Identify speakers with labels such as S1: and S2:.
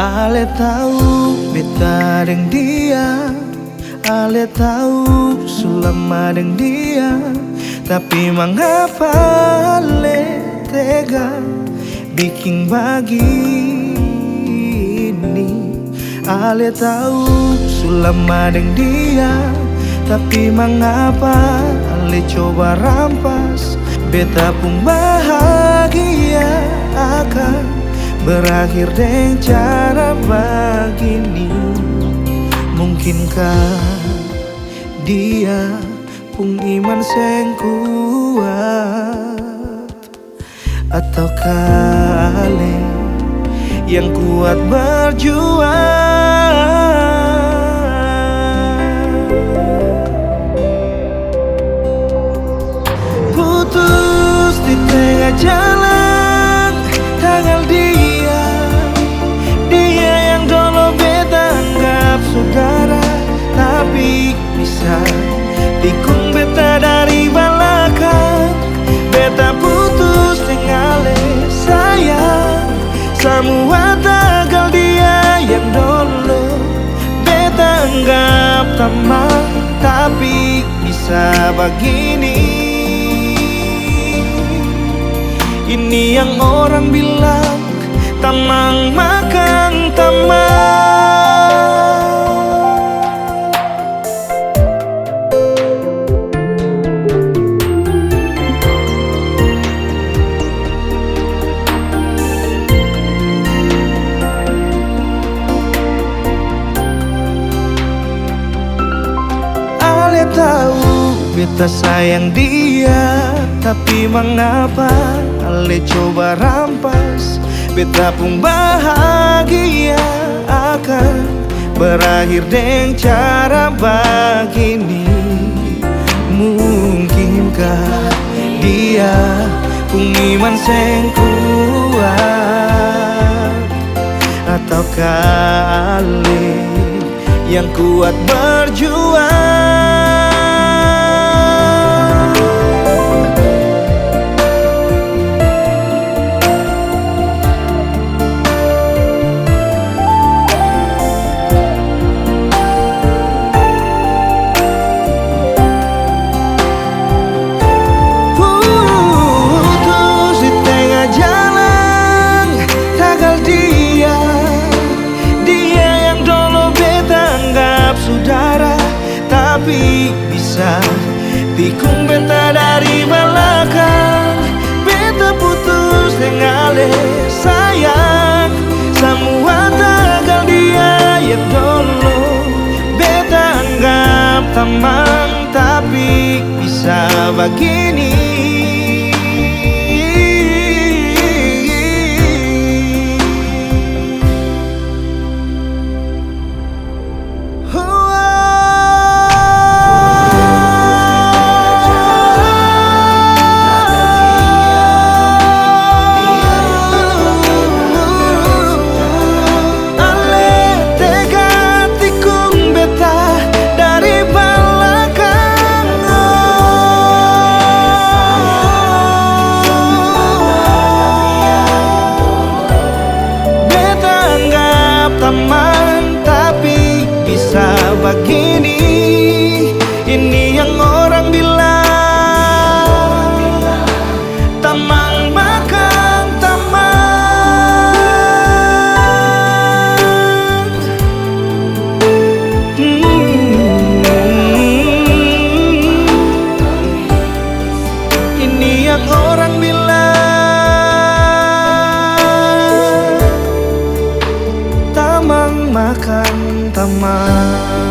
S1: Ale tahu beta deng dia, ale tahu sulama deng dia, tapi mengapa ale tega bikin begini? Ale tahu sulama deng dia, tapi mengapa ale coba rampas beta pun bahagia akan berakhir dengan cara begini. Mungkinkah dia pun iman seng kuat, ataukah ale yang kuat berjuang? Putus di tengah jalan, tanggal dia yang dulu beta anggap saudara, tapi bisa tikung beta dari belakang. Beta putus dengan ale sayang, semua tanggal dia yang dulu beta anggap teman, tapi bisa begini. Ini yang orang bilang tamang makan tamang. Ale tahu beta sayang dia, tapi mengapa ale coba rampas beta pun bahagia akan berakhir dengan cara begini. Mungkinkah dia pun iman seng kuat, ataukah ale yang kuat berjuang? Tapi bisa tikung beta dari belakang. Beta putus dengan ale sayang, semua tanggal dia yang dulu beta anggap teman, tapi bisa begini. Tapi bisa begini. Ini yang orang bilang tamang makan tamang. Ini yang orang bilang tamang makan tamang.